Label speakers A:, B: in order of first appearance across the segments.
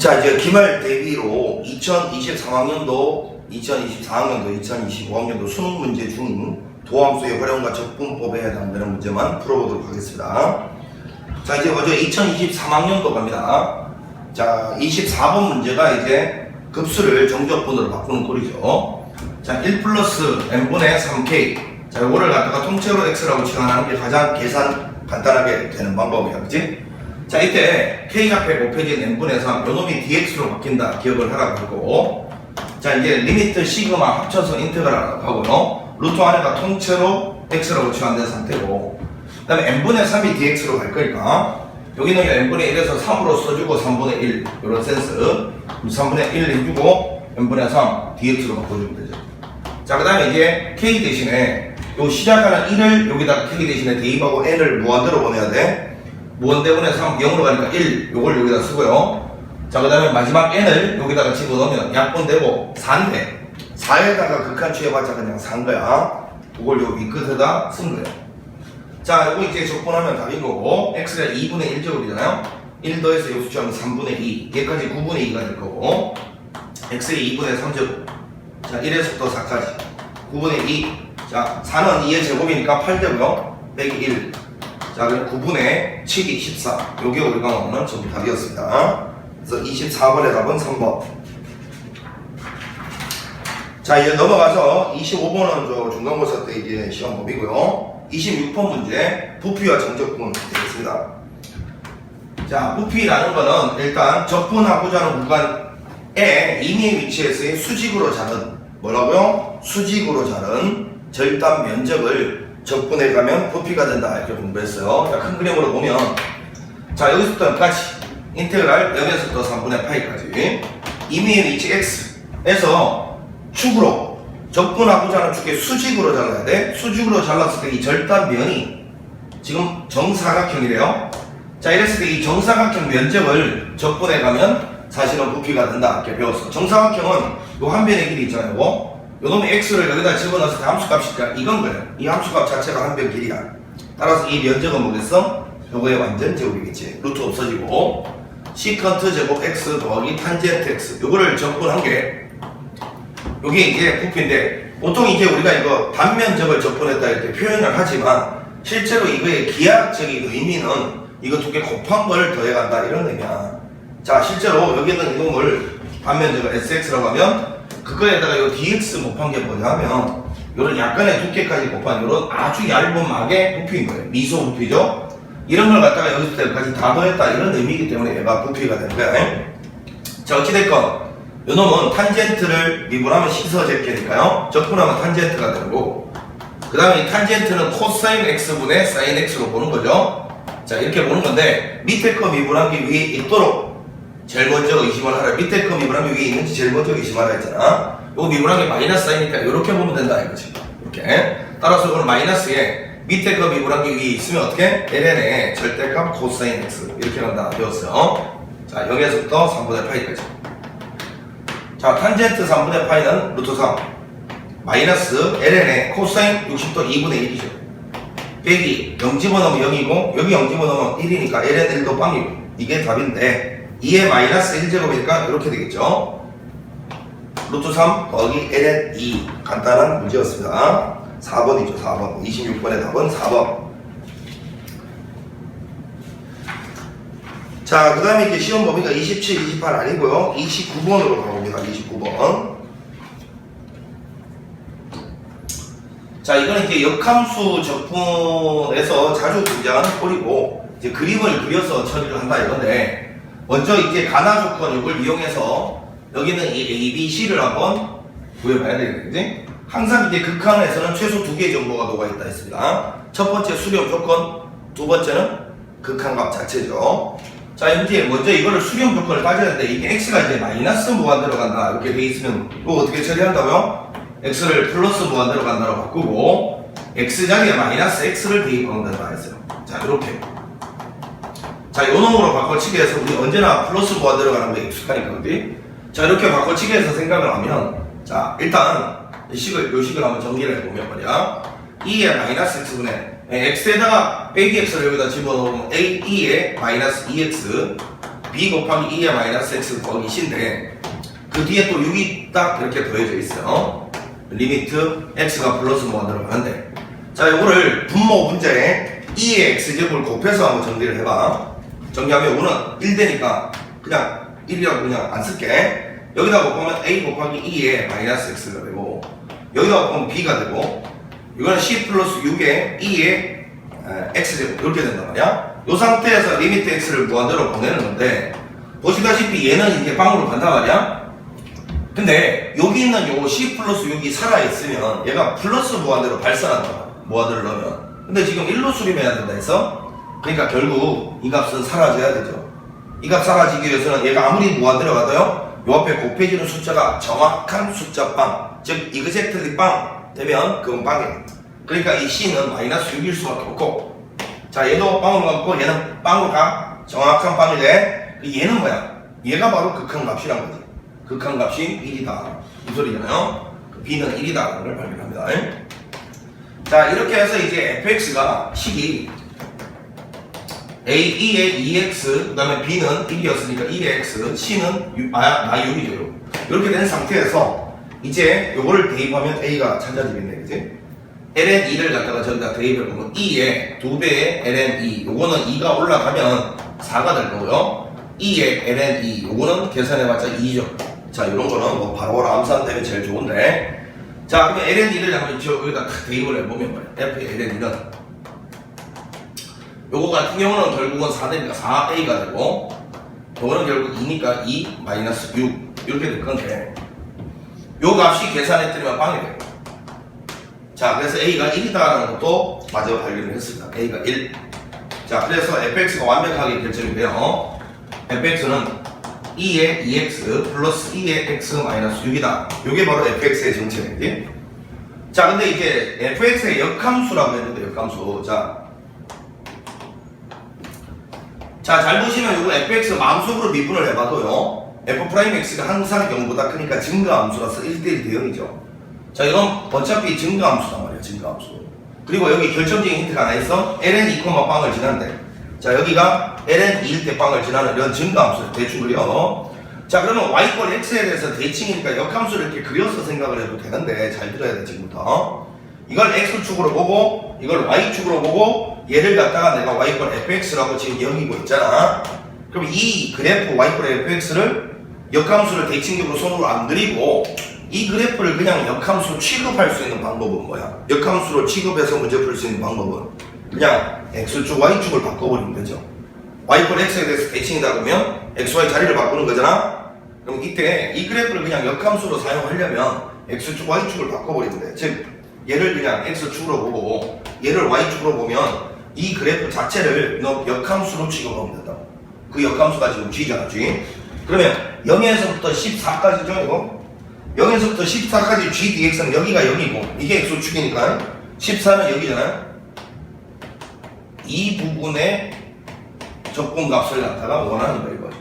A: 자, 이제 기말 대비로 2023학년도, 2024학년도, 2025학년도 수능 문제 중 도함수의 활용과 적분법에 해당되는 문제만 풀어보도록 하겠습니다. 자, 이제 먼저 2023학년도 갑니다. 자, 24번 문제가 이제 급수를 정적분으로 바꾸는 꼴이죠. 자, 1 플러스 n분의 3k. 자, 이거를 갖다가 통째로 x라고 치환하는 게 가장 계산 간단하게 되는 방법이야, 그치? 자, 이때 k좌표 곱해진 n분의 3, 요놈이 dx로 바뀐다 기억을 하라고 하고, 자, 이제 리미트 시그마 합쳐서 인테그랄하라고 하고요. 루트 안에가 통째로 x라고 치환된 상태고, 그 다음에 n분의 3이 dx로 갈 거니까 여기는 n분의 1에서 3으로 써주고 3분의 1 이런 센스. 3분의 1 해주고 n분의 3 dx로 바꿔주면 되죠. 자, 그 다음에 이제 k 대신에 요 시작하는 1을 여기다가 k 대신에 대입하고 n을 무한대로 보내야 돼. 무한대분의 3 0으로 가니까 1 요걸 여기다 쓰고요. 자, 그 다음에 마지막 n을 여기다가 집어넣으면 약분되고 4인데 4에다가 극한 취해봤자 그냥 4인 거야. 그걸 요 윗끝에다 쓴 거예요. 자, 이거 이제 적분하면 답인 거고, x가 2분의 1제곱이잖아요. 1 더해서 요 숫자는 3분의 2, 얘까지 9분의 2가 될 거고, x의 2분의 3제곱. 자, 1에서 또 4까지 9분의 2. 자, 4는 2의 제곱이니까 8되고요. 빼기 1. 자, 그럼 9분의 7이 14. 요게 우리가 먹는 전부 답이었습니다. 그래서 24번의 답은 3번. 자, 이제 넘어가서 25번은 저 중간고사 때 이제 시험 범위고요. 26번 문제, 부피와 정적분 되겠습니다. 자, 부피라는 거는 일단 적분하고자 하는 구간에 임의의 위치에서의 수직으로 자른, 뭐라고요? 수직으로 자른 절단 면적을 적분해 가면 부피가 된다, 이렇게 공부했어요. 자, 큰 그림으로 보면, 자, 여기서부터 여기까지 인테그랄 0에서부터 3분의 파이까지 임의의 위치 x에서 축으로 적분하고자 하는 축의 수직으로 잘라야 돼. 수직으로 잘랐을 때 이 절단면이 지금 정사각형이래요. 자, 이랬을 때 이 정사각형 면적을 적분해 가면 사실은 부피가 된다, 이렇게 배웠어. 정사각형은 요 한 변의 길이 있잖아요. 요 놈의 x를 여기다 집어넣었을 때 함수값이니까 이건 거예요. 이 함수값 자체가 한 변 길이야. 따라서 이 면적은 뭐겠어? 요거의 완전 제곱이겠지. 루트 없어지고 시컨트 제곱 x 더하기 탄젠트 x, 요거를 적분한 게 요게 이제 부피인데, 보통 이제 우리가 이거 단면적을 적분했다 이렇게 표현을 하지만 실제로 이거의 기하학적인 의미는 이거 두 개 곱한 걸 더해간다 이런 의미야. 자, 실제로 여기 있는 이놈을 단면적을 sx라고 하면 그거에다가 요 dx 곱한 게 뭐냐 하면 요런 약간의 두께까지 곱한 요런 아주 얇은 막의 부피인 거예요. 미소 부피죠. 이런 걸 갖다가 여기서부터 여기까지 다 더했다 이런 의미이기 때문에 얘가 부피가 되는 거야. 자, 어찌됐건 요 놈은 탄젠트를 미분하면 시서제끼니까요. 적분하면 탄젠트가 되고, 그 다음에 이 탄젠트는 코사인 x분의 사인 x로 보는 거죠. 자, 이렇게 보는 건데, 밑에 거 미분한 게 위에 있도록 제일 먼저 의심을 하라. 밑에 거 미분한 게 위에 있는지 제일 먼저 의심하라 했잖아. 요거 미분한 게 마이너스 사이니까 이렇게 보면 된다 이거지. 이렇게. 따라서 이거는 마이너스에 밑에 거 미분한 게 위에 있으면 어떻게? ln의 절대값 코사인 x 이렇게 한다 배웠어요. 자, 여기에서부터 3분의 파이까지. 자, 탄젠트 3분의 파이는 루트 3 마이너스 ln의 코사인 60도 2분의 1이죠. 빼기 0 집어넣으면 0이고 여기 0 집어넣으면 1이니까 ln 1도 빵이고, 이게 답인데 2의 마이너스 1제곱이니까 이렇게 되겠죠. 루트 3 더하기 ln 2 간단한 문제였습니다. 4번이죠. 4번. 26번의 답은 4번. 자, 그 다음에 이제 시험 범위가 27, 28 아니고요. 29번으로 가봅니다. 29번. 자, 이거는 이제 역함수 적분에서 자주 등장하는 꼴이고, 이제 그림을 그려서 처리를 한다 이건데, 먼저 이제 가나 조건 이걸 이용해서 여기는 이 A, B, C를 한번 구해봐야 되겠지? 항상 이제 극한에서는 최소 2개 정도가 녹아있다 했습니다. 첫 번째 수렴 조건, 두 번째는 극한값 자체죠. 자, 이제 먼저 이거를 수렴 조건을 따져야 되는데, 이게 x가 이제 마이너스 무한대로 간다 이렇게 돼 있으면 이거 어떻게 처리한다고요? x를 플러스 무한대로 간다로 바꾸고 x 자리에 마이너스 x를 대입하면 된다 했어요. 자, 이렇게. 자, 요 놈으로 바꿔치기 해서 우리 언제나 플러스 무한대로 가는 게 익숙하니까, 그지? 자, 이렇게 바꿔치기 해서 생각을 하면, 자, 일단 요 식을 한번 정리를 해보면 말이야, 2의 마이너스 x분의 x에다가 빼기 x를 여기다 집어넣으면 a, 2의 마이너스 2x b 곱하기 2의 마이너스 x 더하기 c인데 그 뒤에 또 6이 딱 이렇게 더해져 있어요. 리미트 x가 플러스 뭐가 들어가는데 자 이거를 분모 문제에 2의 x제곱을 곱해서 한번 정리를 해봐. 정리하면 5는 1되니까 그냥 1이라고 그냥 안 쓸게. 여기다 곱하면 a 곱하기 2의 마이너스 x가 되고 여기다 곱하면 b가 되고 이거는 c 플러스 6의 2의 x제곱 이렇게 된단 말이야. 이 상태에서 리미트 x를 무한대로 보내는 건데 보시다시피 얘는 이게 방으로 간단 말이야. 근데 여기 있는 요 c 플러스 6이 살아있으면 얘가 플러스 무한대로 발산한다. 무한대로 넣으면. 근데 지금 1로 수렴해야 된다 해서 그러니까 결국 이 값은 사라져야 되죠. 이 값 사라지기 위해서는 얘가 아무리 무한대로 가도요 요 앞에 곱해지는 숫자가 정확한 숫자 빵, 즉 이그젝틀리 빵 되면 그건 빵이에요. 그러니까 이 c는 마이너스 6일 수밖에 없고 자 얘도 빵으로 가고 얘는 빵으로 가 정확한 빵인데 얘는 뭐야? 얘가 바로 극한값이란 거지. 극한값이 1이다 이 소리잖아요. b는 1이다라는 걸 발견합니다. 자 이렇게 해서 이제 fx가 식이 a2의 2x 그 다음에 b는 1이었으니까 2x c는 6이죠. 이렇게 된 상태에서 이제 요거를 대입하면 a가 찾아지겠네 그지? ln2를 갖다가 저기다 대입을 보면 2의 2배의 ln2 요거는 2가 올라가면 4가 될 거고요 2의 ln2 요거는 계산해봤자 2죠. 자 이런 거는 뭐 바로 암산되면 제일 좋은데 자 그러면 ln2를 한번 여기다 대입을 해보면 뭐야 f의 ln2는 요거 같은 경우는 결국은 4되니까 4a가 되고 요거는 결국 2니까 2 마이너스 6 이렇게 될 건데 요 값이 계산했더니만 빵이 돼요. 자 그래서 a가 1이다라는 것도 마저 발견을 했습니다. a가 1. 자 그래서 fx가 완벽하게 결정이 돼요. fx는 2의 2x 플러스 2의 x 마이너스 6이다. 요게 바로 fx의 정체이지. 자 근데 이제 fx의 역함수라고 했는데 역함수 자, 잘 보시면 이거 fx 마음속으로 미분을 해봐도요 f'x가 항상 0보다 크니까 증가함수라서 1대1 대응이죠. 자 이건 어차피 증가함수란 말이에요. 증가함수. 그리고 여기 결정적인 힌트가 하나 있어. ln 2, 빵을 지난대. 자 여기가 ln 2일 때 빵을 지나는 이런 증가함수 대충 그려. 자 그러면 y권 x에 대해서 대칭이니까 역함수를 이렇게 그려서 생각을 해도 되는데 잘 들어야 돼 지금부터. 이걸 x축으로 보고 이걸 y축으로 보고 얘를 갖다가 내가 y권 fx라고 지금 여기고 있잖아. 그럼 이 그래프 y권 fx를 역함수를 대칭적으로 손으로 안 그리고 이 그래프를 그냥 역함수로 취급할 수 있는 방법은 뭐야? 역함수로 취급해서 문제 풀 수 있는 방법은 그냥 x축 y축을 바꿔버리면 되죠. y권 x에 대해서 대칭이다 그러면 xy 자리를 바꾸는 거잖아. 그럼 이때 이 그래프를 그냥 역함수로 사용하려면 x축 y축을 바꿔버리면 돼. 즉 얘를 그냥 x축으로 보고 얘를 y축으로 보면 이 그래프 자체를 너 역함수로 취급하면 된다. 그 역함수가 지금 g잖아, g. 그러면 0에서부터 14까지죠, 이거? 0에서부터 14까지 g dx는 여기가 0이고 이게 x축이니까 14는 여기잖아요. 이 부분의 적분값을 갖다가 원하는 거예요, 이거죠.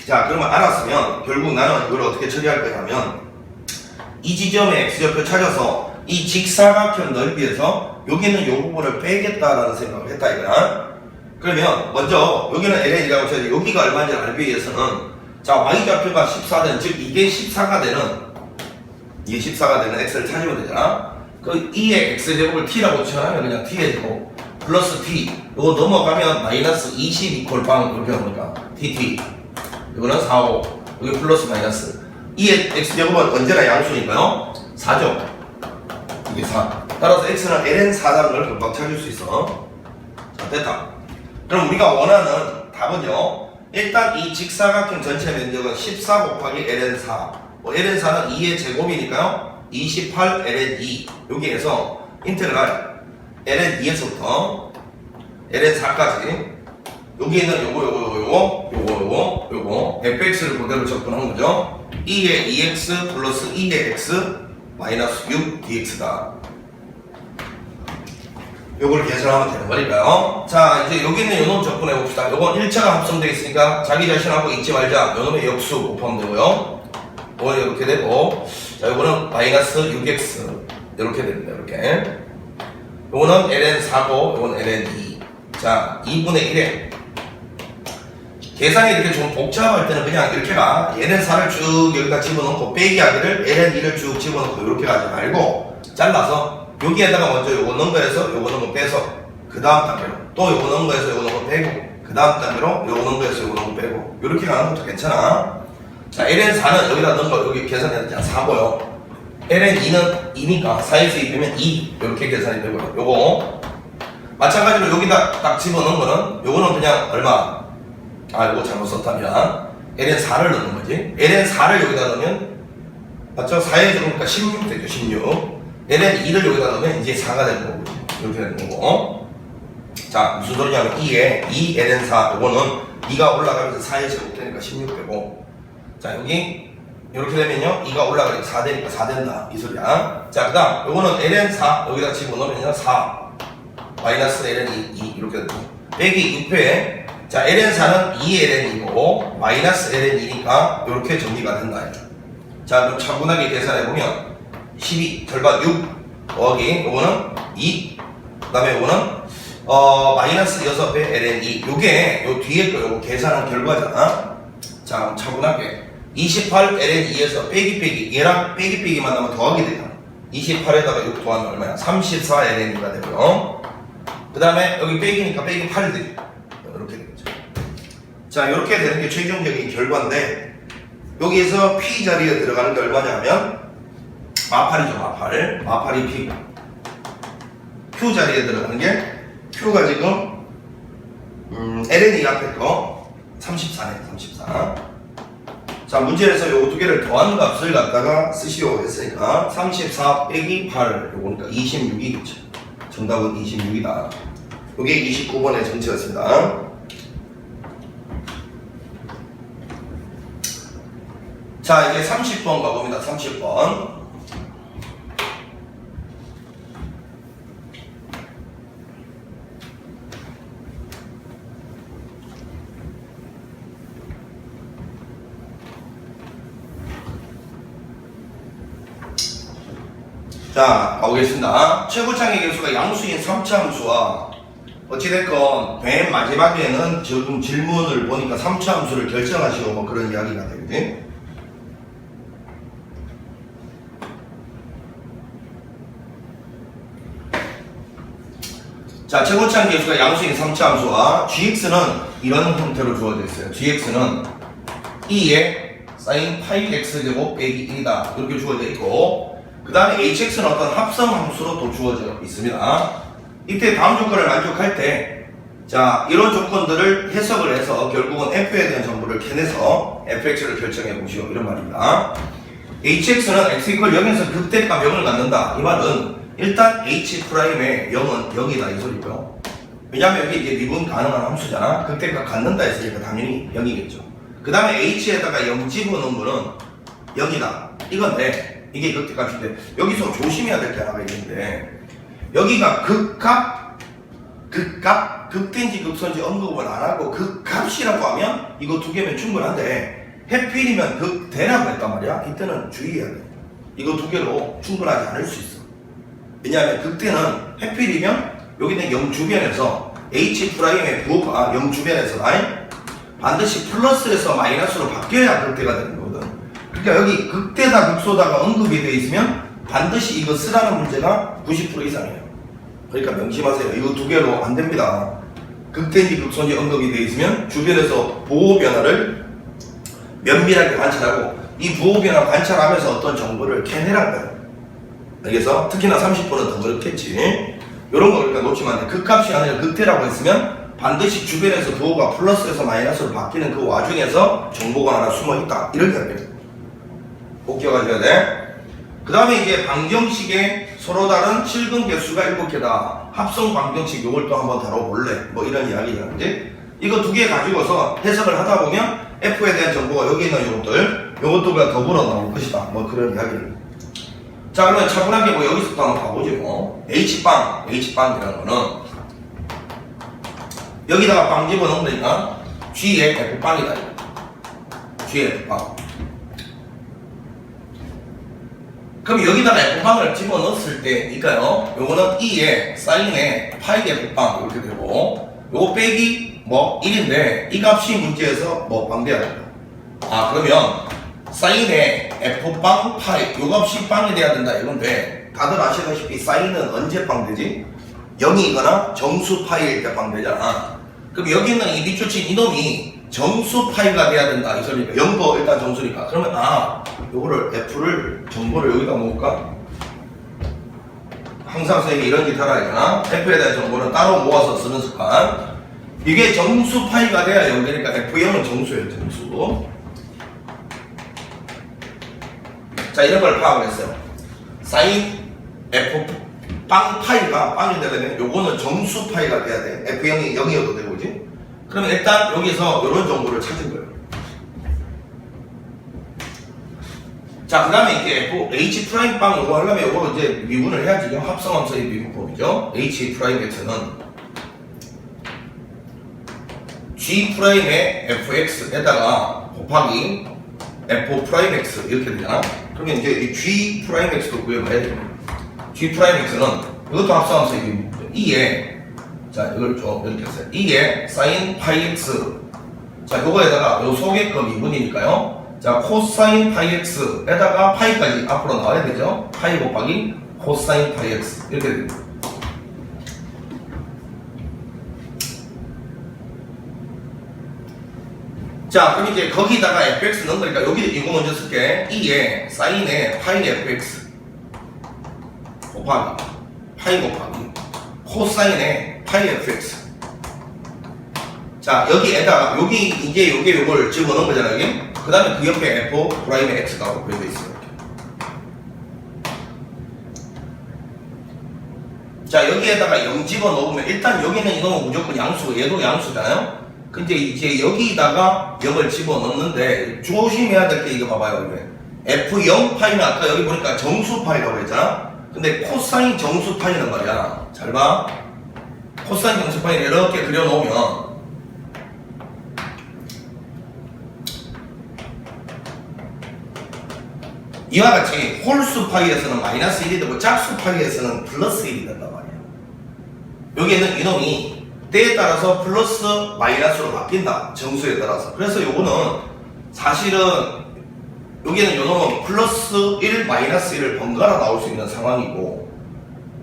A: 자, 그러면 알았으면 결국 나는 이걸 어떻게 처리할 거냐면 이 지점에 x좌표 찾아서 이 직사각형 넓이에서 여기는 이 부분을 빼겠다라는 생각을 했다 이거야. 그러면 먼저 여기는 ln이라고 쳐야지 여기가 얼마인지 알기 위해서는 자 y좌표가 14된 즉 이게 14가 되는 x를 찾으면 되잖아. 그 2의 x제곱을 t라고 치면 그냥 t의 제곱 플러스 t 이거 넘어가면 마이너스 20 이퀄 빵 이렇게 나오니까 tt 이거는 4, 5 여기 플러스 마이너스 2의 x제곱은 언제나 양수니까요 4죠. 이게 4 따라서 x는 ln4라는 걸 금방 찾을 수 있어. 자 됐다. 그럼 우리가 원하는 답은요 일단 이 직사각형 전체 면적은 14 곱하기 ln4 ln4는 2의 제곱이니까요 28 ln2 여기에서 인테그랄 ln2에서부터 ln4까지 여기 있는 요거 fx를 그대로 접근한 거죠. 2의 2x 플러스 2의 x 마이너스 6 dx다. 요걸 계산하면 되는 거니까요. 자 이제 여기 있는 요놈 접근해 봅시다. 요건 1차가 합성되어 있으니까 자기 자신하고 잊지 말자. 요놈의 역수 곱하면 되고요. 요건 이렇게 되고 자 요거는 마이너스 6x 이렇게 됩니다. 이렇게 요거는 ln4고 요건 ln2 자 2분의 1에 계산이 이렇게 좀 복잡할 때는 그냥 이렇게 가. ln4를 쭉 여기다 집어넣고 빼기 하기를 ln2를 쭉 집어넣고 이렇게 하지 말고 잘라서 여기에다가 먼저 요거 넣은 거에서 요거 넣은 거 빼서 그 다음 단계로 또 요거 넣은 거에서 요거 넣은 거 빼고 그 다음 단계로 요거 넣은 거에서 요거 넣은 거 빼고 이렇게 가는 것도 괜찮아. 자, ln4는 여기다 넣은 거 여기 계산해야 되잖아. 4고요. ln2는 2니까 4에서 2 빼면 2 이렇게 계산이 되고요. 요거 마찬가지로 여기다 딱 집어넣은 거는 요거는 그냥 얼마? 요거 잘못 썼다면 ln4를 넣는 거지. ln4를 여기다 넣으면 맞죠? 4에 적으니까 16 되죠. 16 ln2를 여기다 넣으면 이제 4가 되는 거고 이렇게 되는 거고. 자, 무슨 소리냐면 2에 2ln4 요거는 2가 올라가면서 4에 제곱 되니까 16 되고, 자 여기 이렇게 되면요 2가 올라가니까 4 되니까 4 된다 이 소리야. 자, 그 다음 요거는 ln4 여기다 집어넣으면요 4 마이너스 ln2 2 이렇게 되고 빼기 6회. 자, ln4는 2ln이고 마이너스 ln이니까 이렇게 정리가 된다. 자, 그럼 차분하게 계산해보면 12 절반 6 더하기 요거는 2 그 다음에 요거는 마이너스 6배 ln2 요게 요 뒤에 거 요거 계산한 결과잖아. 자, 그럼 차분하게 28 ln2에서 빼기 얘랑 빼기만 나면 더하기 돼요. 28에다가 6 더하면 얼마야? 34 ln이가 되고요. 그 다음에 여기 빼기니까 빼기 8이 되죠. 이렇게 되겠죠. 자, 이렇게 되는 게 최종적인 결과인데 여기에서 P 자리에 들어가는 게 얼마냐면 마팔이죠. 마팔이 P고 Q 자리에 들어가는 게 Q가 지금 ln이 앞에 거 34네. 34. 자, 문제에서 요 두 개를 더한 값을 갖다가 쓰시오 했으니까 34 빼기 8 요거니까 26이겠죠. 정답은 26이다. 요게 29번의 정치였습니다. 자, 이제 30번 가봅니다. 30번. 자, 가보겠습니다. 최고창의 개수가 양수인 3차 함수와 어찌됐건 맨 마지막에는 지금 질문을 보니까 3차 함수를 결정하시고 뭐 그런 이야기가 되거든. 자, 최고창 개수가 양수인 3차 함수와 gx는 이런 형태로 주어져 있어요. gx는 2에 sin 8x제곱 빼기 1이다 이렇게 주어져 있고, 그 다음에 hx는 어떤 합성 함수로 또 주어져 있습니다. 이때 다음 조건을 만족할 때, 자, 이런 조건들을 해석을 해서 결국은 f에 대한 정보를 캐내서 fx를 결정해 보시오 이런 말입니다. hx는 x = 0에서 극대값 0을 갖는다. 이 말은 일단 h'의 0은 0이다 이 소리고요. 왜냐면 여기 이제 미분 가능한 함수잖아. 극대값 갖는다 했으니까 당연히 0이겠죠. 그 다음에 h에다가 0 집어넣은 거는 0이다 이건데, 이게 극대값인데 여기서 조심해야 될 게 하나가 있는데, 여기가 극대인지 극소인지 언급을 안 하고 극값이라고 하면 이거 두 개면 충분한데, 해필이면 극대라고 했단 말이야. 이때는 주의해야 돼. 이거 두 개로 충분하지 않을 수 있어. 왜냐하면 극대는 해필이면 여기는 0 주변에서 h'의 부호가 0 주변에서 반드시 플러스에서 마이너스로 바뀌어야 극대가 되는 거거든. 그러니까 여기 극대다 극소다가 언급이 되어 있으면 반드시 이거 쓰라는 문제가 90% 이상이에요. 그러니까 명심하세요. 이거 두 개로 안 됩니다. 극대인지 극소인지 언급이 되어 있으면 주변에서 보호 변화를 면밀하게 관찰하고 이 보호 변화 관찰하면서 어떤 정보를 캐내란 거예요. 알겠어? 특히나 30번은 더 그렇겠지. 이런 거 그러니까 놓치면 안 돼. 극값이 아니라 극대라고 했으면 반드시 주변에서 부호가 플러스에서 마이너스로 바뀌는 그 와중에서 정보가 하나 숨어 있다. 이렇게 합니다. 꼭 기억하셔야 돼. 그 다음에 이제 방정식의 서로 다른 실근 개수가 7개다. 합성 방정식 요걸 또 한번 다뤄볼래. 뭐 이런 이야기라는데, 이거 두 개 가지고서 해석을 하다 보면 F에 대한 정보가 여기 있는 요것들과 더불어 나올 것이다. 뭐 그런 이야기입니다. 자, 그러면 차분하게 뭐 여기서부터 한번 가보죠. 뭐. H빵이라는 거는 여기다가 빵 집어넣으면 되니까 G의 F빵이다. G의 F빵. 그럼 여기다가 F빵을 집어넣었을 때니까요, 요거는 E에 사인에 파이 F빵 이렇게 되고, 요거 빼기 뭐 1인데 이 값이 문제에서 뭐 방대해야 된다. 아 그러면 사인의 f빵 파이 요 값이 빵이 돼야 된다 이건데 다들 아시다시피 사인은 언제 빵되지? 0이거나 정수 파이일 때 빵되잖아. 그럼 여기 있는 이 밑줄친 이놈이 정수 파이가 돼야 된다 이 소리니까 0도 일단 정수니까 그러면 요거를 f를 정보를 여기다 놓을까? 항상 선생님이 이런 짓 하라 했잖아. f에 대한 정보는 따로 모아서 쓰는 습관. 이게 정수 파이가 돼야 0되니까 f0은 정수예요 정수. 자 이런 걸 파악을 했어요. 사인 f 빵 파이가 빵이 되려면 요거는 정수 파이가 돼야 돼. f0이 0이어도 되고 그지? 그러면 일단 여기서 이런 정보를 찾은 거예요. 자 그 다음에 이게 f h 프라임 빵 요거 하려면 요거 이제 미분을 해야지. 합성함수의 미분법이죠. h 프라임 x는 g 프라임의 fx에다가 곱하기 f 프라임 x 이렇게 되잖아. 그러면 이제 이 g 프라임 x도 구해봐야 돼요. g 프라임 x는 이것도 합성함수의 미분법이죠. 2에 자 이걸 좀 이렇게 했어요. 2에 사인 파이 x 자 요거에다가 요 속의 거 미분이니까요. 자 코사인 파이 x에다가 파이까지 앞으로 나와야 되죠. 파이 곱하기 코사인 파이 x 이렇게 됩니다. 자 그럼 이제 거기다가 fx 넣은 거니까 여기 이거 먼저 쓸게. 2에 사인의 파이 fx 곱하기 파이 곱하기 코사인의 파이 fx 자 여기에다가 여기 이제 요게 요걸 집어넣은 거잖아 여기. 그 다음에 그 옆에 f 프라임의 x가 곱해져 있어요. 자 여기에다가 0 집어넣으면 일단 여기는 이거는 무조건 양수고 얘도 양수잖아요. 근데 이제 여기다가 0을 집어넣는데 조심해야 될 게 이거 봐봐요. 이게 f0 파이는 아까 여기 보니까 정수 파이라고 했잖아. 근데 코사인 정수 파이는 말이야. 잘 봐. 코사인 정수 파이를 이렇게 그려놓으면 이와 같이 홀수 파이에서는 마이너스 1이 되고 짝수 파이에서는 플러스 1이 된단 말이야. 여기에는 이놈이 때에 따라서 플러스 마이너스로 바뀐다. 정수에 따라서. 그래서 요거는 사실은 여기는 요놈은 플러스 1 마이너스 1을 번갈아 나올 수 있는 상황이고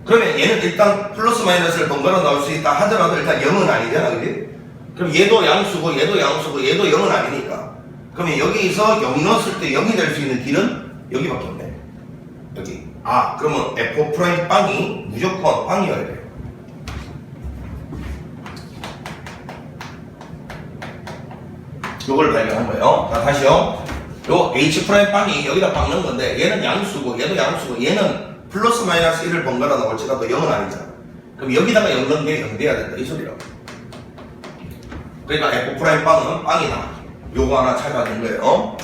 A: 그러면 얘는 일단 플러스 마이너스를 번갈아 나올 수 있다 하더라도 일단 0은 아니잖아 그게? 그럼 얘도 양수고 얘도 양수고 얘도 0은 아니니까 그러면 여기서 0 넣었을 때 0이 될 수 있는 길은 여기밖에 없네. 여기. 그러면 f 프라임 빵이 무조건 빵이어야 돼요. 요걸 발견한 거예요. 자, 다시요. 요 h 프라임 빵이 여기다 빵 넣은 건데 얘는 양수고 얘도 양수고 얘는 플러스 마이너스 1을 번갈아 나올지라도 0은 아니잖아. 그럼 여기다가 0 넣은 게 0 돼야 된다 이 소리라고. 그러니까 f 프라임 빵은 빵이다. 요거 하나 찾아낸 거예요.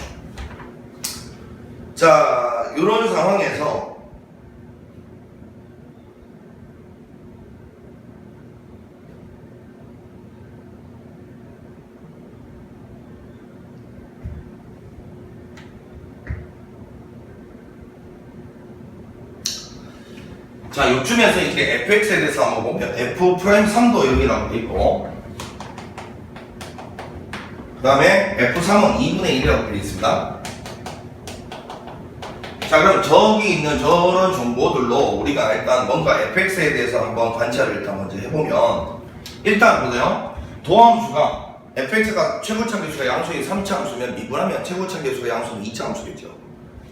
A: 자, 요런 상황에서 자, 요쯤에서 이렇게 fx에 대해서 한번 보면 f 프라임 3도 여기라고 돼 있고 그 다음에 f3은 2분의 1이라고 되어 있습니다. 자 그럼 저기 있는 저런 정보들로 우리가 일단 뭔가 fx에 대해서 한번 관찰을 일단 먼저 해보면 일단 보세요. 도함수가 fx가 최고차 계수가 양수의 3차 함수면 미분하면 최고차 계수가 양수는 2차 함수겠죠.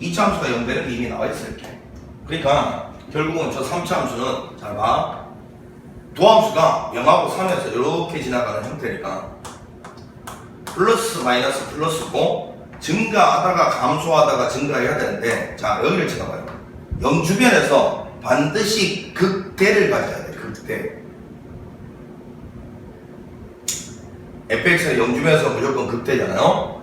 A: 2차 함수가 0 되는 게 이미 나와 있어요 이렇게. 그러니까 결국은 저 3차 함수는 잘 봐. 도함수가 0하고 3에서 이렇게 지나가는 형태니까 플러스 마이너스 플러스고 증가하다가 감소하다가 증가해야 되는데 자 여기를 쳐다봐요. 0 주변에서 반드시 극대를 가져야 돼. 극대. fx는 0 주변에서 무조건 극대잖아요.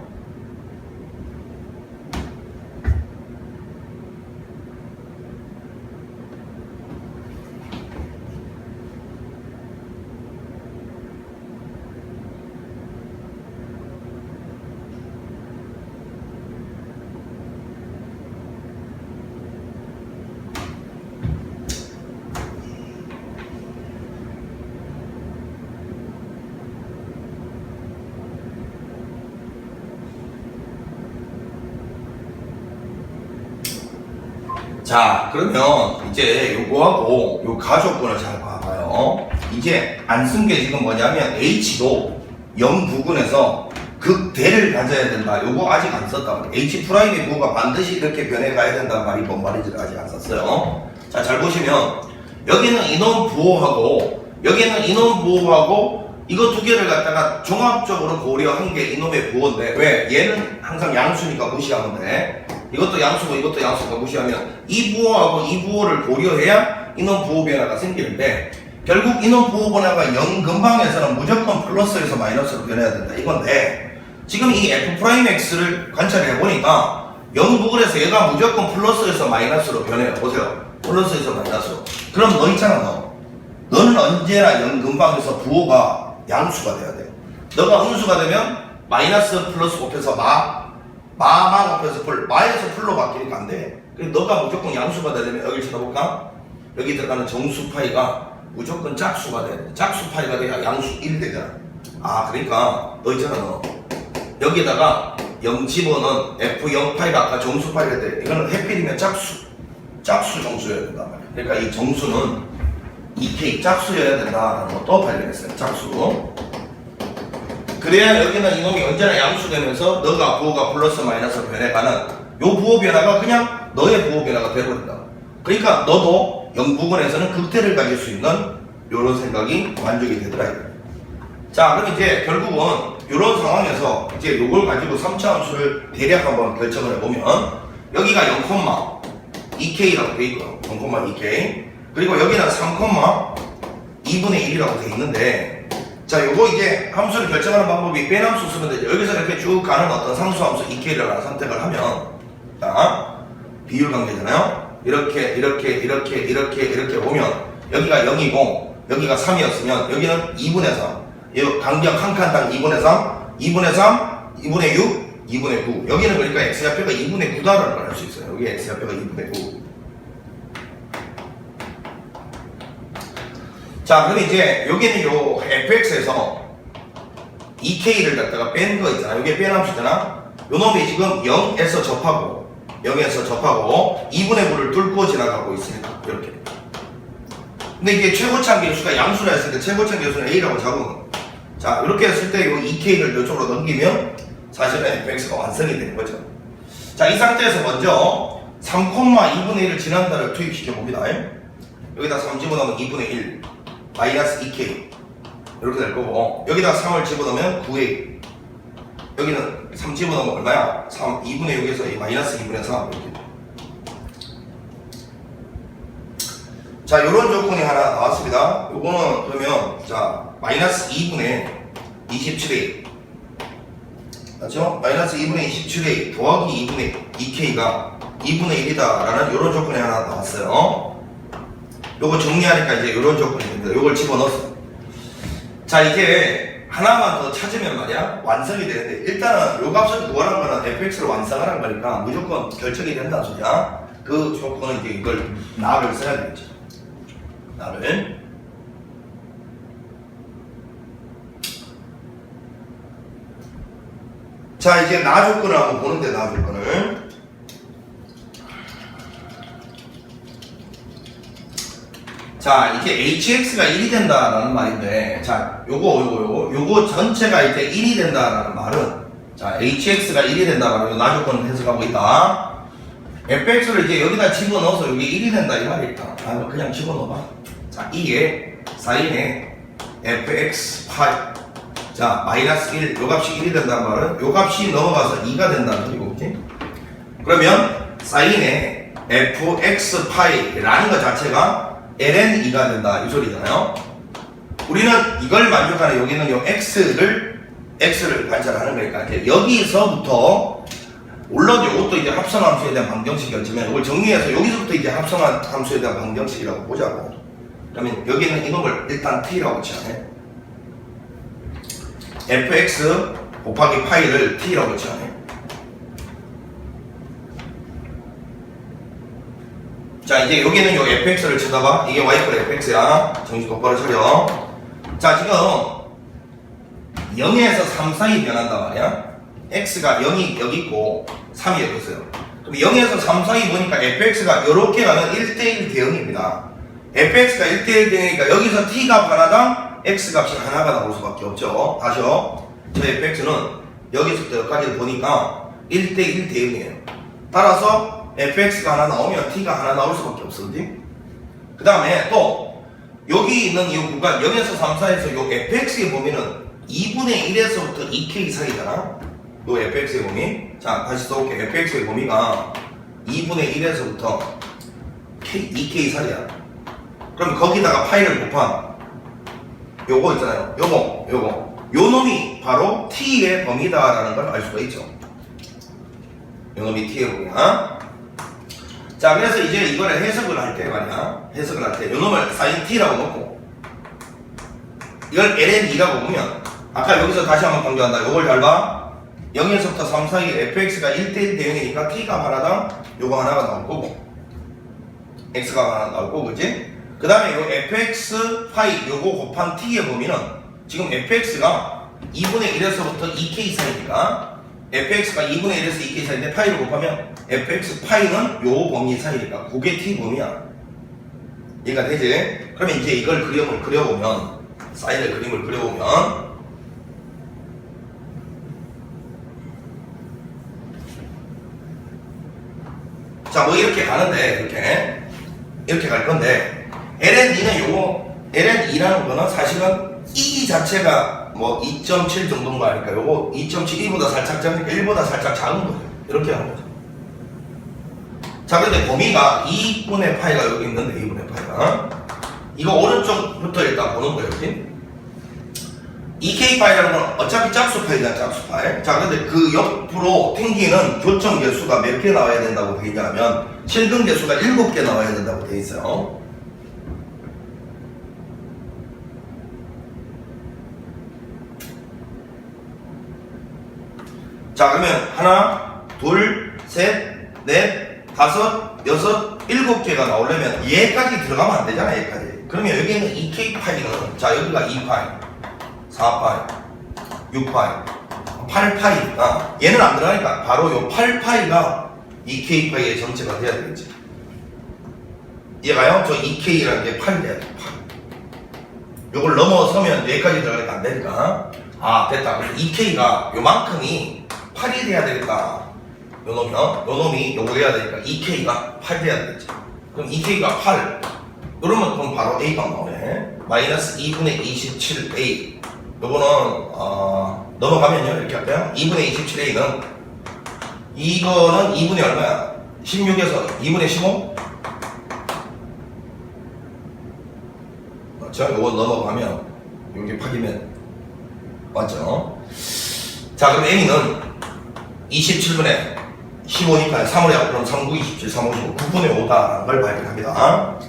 A: 자, 그러면 이제 요거하고 요 가조건을 잘 봐봐요. 이제 안 쓴 게 지금 뭐냐면 H도 0 부근에서 극대를 가져야 된다. 요거 아직 안 썼단 말이에요. H 프라임의 부호가 반드시 이렇게 변해가야 된다는 말이 뭔 말인지를 아직 안 썼어요. 자, 잘 보시면 여기는 인원 부호하고 여기는 인원 부호하고 이거 두 개를 갖다가 종합적으로 고려한 게 이놈의 부호인데 왜? 얘는 항상 양수니까 무시하면 돼. 이것도 양수고 이것도 양수니까 무시하면 이 부호하고 이 부호를 고려해야 인원 부호 변화가 생기는데 결국 인원 부호 변화가 0 근방에서는 무조건 플러스에서 마이너스로 변해야 된다 이건데 지금 이 F'X를 관찰해 보니까 0 부근에서 얘가 무조건 플러스에서 마이너스로 변해요. 보세요. 플러스에서 마이너스로. 그럼 너 있잖아 너. 너는 언제나 0 근방에서 부호가 양수가 돼야 돼. 너가 음수가 되면 마이너스 플러스 곱해서 마 곱해서 풀, 마에서 풀로 바뀌니까 안 돼. 그리고 너가 무조건 양수가 되려면 여기를 쳐다볼까? 여기 들어가는 정수 파이가 무조건 짝수가 돼야 돼. 짝수 파이가 돼야 양수 1 되잖아. 아, 그러니까 너 있잖아 너. 여기다가 0 집어넣은 F0 파이가 아까 정수 파이가 돼. 이거는 해필이면 짝수 정수여야 된단 말이야. 그러니까 이 정수는 2K 짝수여야 된다라는 것도 발견했어요. 짝수. 그래야 여기는 이놈이 언제나 양수되면서 너가 부호가 플러스 마이너스 변해가는 요 부호 변화가 그냥 너의 부호 변화가 되어버린다. 그러니까 너도 0 부근에서는 극대를 가질 수 있는 요런 생각이 만족이 되더라. 자, 그럼 이제 결국은 요런 상황에서 이제 요걸 가지고 3차 함수를 대략 한번 결정을 해보면 여기가 0,2K라고 돼 있고요. 0,2K. 그리고 여기는 3,2분의 1이라고 돼 있는데 자, 요거 이제 함수를 결정하는 방법이 빼함수 쓰면 되죠. 여기서 이렇게 쭉 가는 어떤 상수함수 2K를 하나 선택을 하면 자, 비율 관계잖아요. 이렇게 보면 여기가 0이고 여기가 3이었으면 여기는 2분의 3. 이 간격 한 칸당 2분의 3, 2분의 3, 2분의 6, 2분의 9. 여기는 그러니까 x좌표가 2분의 9다라는 걸 알 수 있어요. 여기 x좌표가 2분의 9. 자, 그럼 이제 여기는 요 fx에서 2k를 갖다가 뺀 거 있잖아. 여기에 뺀 함수잖아. 요 놈이 지금 0에서 접하고 2분의 9를 뚫고 지나가고 있으니까 이렇게. 근데 이게 최고차 계수가 양수라 했으니까 최고차 계수는 a라고 잡으면 자, 이렇게 했을 때 요 2k를 이쪽으로 넘기면 사실은 fx가 완성이 되는 거죠. 자, 이 상태에서 먼저 3,2분의 1을 지난달을 투입시켜 봅니다. 여기다 3 집어넣으면 2분의 1 마이너스 2k 이렇게 될 거고 여기다 3을 집어넣으면 9a 여기는 3 집어넣으면 얼마야? 3 2분의 6에서 이 마이너스 2분의 3 이렇게. 자, 요런 조건이 하나 나왔습니다. 요거는 그러면 자 마이너스 2분의 27a 맞죠? 마이너스 2분의 27a 더하기 2분의 2k가 2분의 1이다 라는 요런 조건이 하나 나왔어요. 요거 정리하니까 이제 요런 조건이 됩니다. 요걸 집어넣었어요. 자, 이게 하나만 더 찾으면 말이야 완성이 되는데 일단은 요 값을 구하는 거는 fx를 완성하는 거니까 무조건 결정이 된다는 소리야. 그 조건은 이제 이걸 나를 써야 되겠죠. 나를. 자, 이제 나 조건을 한번 보는데 나 조건을. 자, 이게 hx가 1이 된다라는 말인데, 자, 요거 전체가 이제 1이 된다라는 말은, 자, hx가 1이 된다라는 나 조건을 해석하고 있다. fx를 이제 여기다 집어넣어서 여기 1이 된다 이 말이 있다. 아, 그냥 집어넣어봐. 자, 2에 사인에 fx 파이. 자, 마이너스 1, 요 값이 1이 된다는 말은 요 값이 넘어가서 2가 된다는 소리고, 그치? 그러면 사인에 fx 파이라는 것 자체가 ln 2가 된다 이 소리잖아요. 우리는 이걸 만족하는 여기는 요 x를 관찰하는 거니까 이제 여기서부터 물론 이것도 이제 합성함수에 대한 방정식이었지만 이걸 정리해서 여기서부터 이제 합성함수에 대한 방정식이라고 보자고. 그러면 여기는 이놈을 일단 t라고 치하네. fx 곱하기 파이를 t라고 치하네. 자, 이제 여기는 요 fx를 쳐다봐. 이게 y플 fx야. 정신 똑바로 차려. 자, 지금 0에서 3 사이 변한단 말이야. x가 0이 여기 있고 3이 여기 있어요. 그럼 0에서 3 사이 보니까 fx가 이렇게 가면 1대1 대응입니다. fx가 1대1 대응이니까 여기서 t값 하나당 x값이 하나가 나올 수밖에 없죠. 다시요. 저 fx는 여기서부터 여기까지 보니까 1대1 대응이에요. 따라서 fx가 하나 나오면 t가 하나 나올 수밖에 없어. 그 다음에 또 여기 있는 이 구간 0에서 3 사이에서 요 fx의 범위는 2분의 1에서부터 2k 사이잖아. 요 fx의 범위. 자, 다시 써볼게. fx의 범위가 2분의 1에서부터 2k 사이야. 그럼 거기다가 파이를 곱한 요거 있잖아요. 요거. 요 놈이 바로 t의 범위다라는 걸 알 수가 있죠. 요 놈이 t의 범위야. 자, 그래서 이제 이거를 해석을 할 때 말이야. 해석을 할 때 요 놈을 sin t라고 놓고 이걸 ln이라고 보면 아까 여기서 다시 한번 강조한다. 요걸 잘 봐. 0에서부터 3 사이에 fx가 1대1 대응이니까 t가 하나당 요거 하나가 나올 거고 x가 하나 나올 거고, 그치? 그 다음에 요 fx 파이 요거 곱한 t의 범위는 지금 fx가 2분의 1에서부터 2k 사이니까 fx가 2분의 1에서 2k 사이인데 파이를 곱하면 fx 파이는 요 범위 사이니까 그게 t 범위야. 이해가 되지? 그러면 이제 이걸 그림을 그려보면 사인의 그림을 그려보면 자, 뭐 이렇게 가는데 이렇게 갈 건데 ln2는 요거 ln2라는 거는 사실은 e 자체가 뭐 2.7 정도인 거 아닐까? 요거 2.7 1보다 살짝 작으니까 1보다 살짝 작은 거죠. 이렇게 하는 거죠. 자, 근데 범위가 2분의 파이가 여기 있는데 2분의 파이가 이거 오른쪽부터 일단 보는 거예요. 그치? 2k 파이라는 건 어차피 짝수 파이잖아. 짝수 파이. 자, 근데 그 옆으로 튕기는 교점 개수가 몇 개 나와야 된다고 되어 있냐면 실근 개수가 7개 나와야 된다고 되어 있어요. 자, 그러면 하나, 둘, 셋, 넷, 다섯, 여섯, 7개가 나오려면 얘까지 들어가면 안 되잖아. 얘까지. 그러면 여기는 2k 파이는 자, 여기가 2파이 4파이, 6파이, 8파이니까 얘는 안 들어가니까 바로 요 8파이가 2k파이의 전체가 돼야 되겠지. 이해가요? 저 2k라는 게 8이 돼야 돼. 8. 요걸 넘어서면 여기까지 들어가니까 안 되니까 아, 됐다. 그래서 2k가 요만큼이 8이 돼야 되겠다. 요 놈이 요거 돼야 되니까 2k가 8 돼야 되겠지. 그럼 2k가 8 그러면 그럼 바로 A가 나오네. 마이너스 2분의 27A 요거는 넘어가면요 이렇게 할까요? 2분의 27A는 이거는 2분의 얼마야? 16에서 2분의 15? 맞죠? 요거 넘어가면 여기 파기면 맞죠? 자, 그럼 A는 27분의 15니까 3을 하고 그럼 3, 9, 27, 3, 5, 15 9분의 5다라는 걸 발견합니다.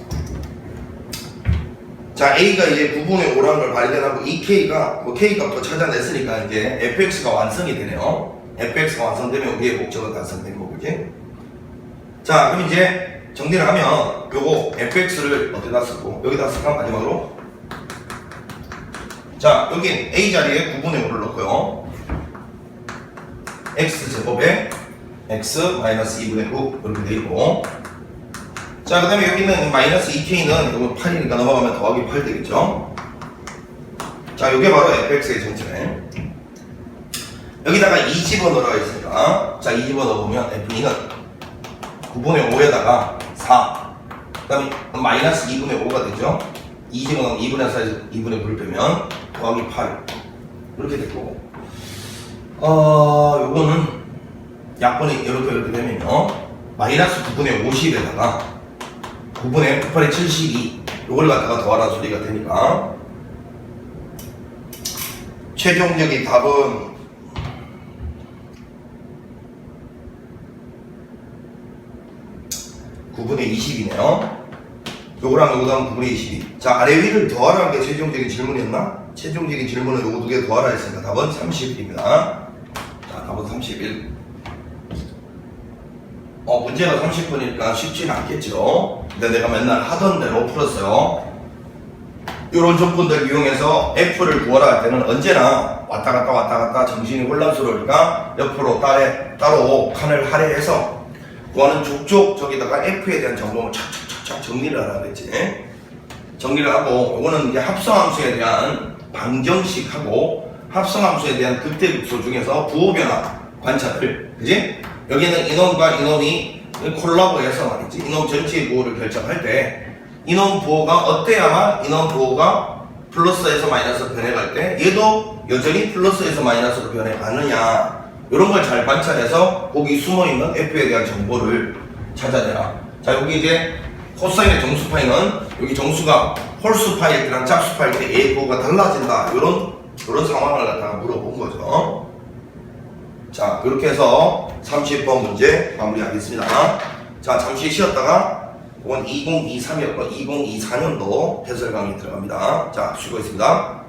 A: 자, A가 이제 9분의 5라는 걸 발견하고 이 K가 뭐 K 값도 찾아냈으니까 이제 fx가 완성이 되네요. fx가 완성되면 우리의 목적은 달성된 거고, 그지? 자, 그럼 이제 정리를 하면 요거 fx를 어디다 쓰고 여기다 쓸까 마지막으로? 자, 여기 A 자리에 9분의 5를 넣고요. x제곱에 x 마이너스 2분의 9 이렇게 되있고, 자, 그 다음에 여기 있는 마이너스 2k는 이거 8이니까 넘어가면 더하기 8 되겠죠. 자, 이게 바로 fx의 전체네. 여기다가 2 집어넣어가 있으니까 자, 2 집어넣으면 f는 9분의 5에다가 4 그 다음에 마이너스 2분의 5가 되죠. 2 집어넣으면 2분의 4에서 2분의 9를 빼면 더하기 8 이렇게 될 거고, 요거는 약분이 이렇게 되면요 마이너스 9분의 50에다가 9분의 9, 8의 72 요걸 갖다가 더하라는 소리가 되니까 최종적인 답은 9분의 20이네요. 요거랑 요거랑 9분의 22. 자, 아래 위를 더하라는 게 최종적인 질문이었나? 최종적인 질문은 요거 두 개 더하라 했으니까 답은 31입니다. 자, 답은 31. 문제가 30분이니까 쉽지는 않겠죠. 근데 내가 맨날 하던 대로 풀었어요. 이런 조건들 이용해서 F를 구하라 할 때는 언제나 왔다 갔다 정신이 혼란스러우니까 옆으로 따로 칸을 할애해서 그거는 족족 저기다가 F에 대한 정보를 착착착착 정리를 하라겠지. 정리를 하고, 이거는 이제 합성함수에 대한 방정식하고 합성함수에 대한 극대극소 중에서 부호 변화 관찰을, 그지? 여기는 인원과 인원이 콜라보해서 말이지. 인원 전체의 부호를 결정할 때 인원 부호가 어때야만 인원 부호가 플러스에서 마이너스로 변해갈 때 얘도 여전히 플러스에서 마이너스로 변해가느냐, 이런 걸 잘 관찰해서 거기 숨어있는 F에 대한 정보를 찾아내라. 자, 여기 이제 코사인의 정수 파이는 여기 정수가 홀수 파일 때랑 짝수 파일 때 A 부호가 달라진다, 이런 상황을 갖다가 물어본 거죠. 자, 그렇게 해서 30번 문제 마무리하겠습니다. 자, 잠시 쉬었다가 이건 2023이었고 2024년도 해설 강의 들어갑니다. 자, 수고했습니다.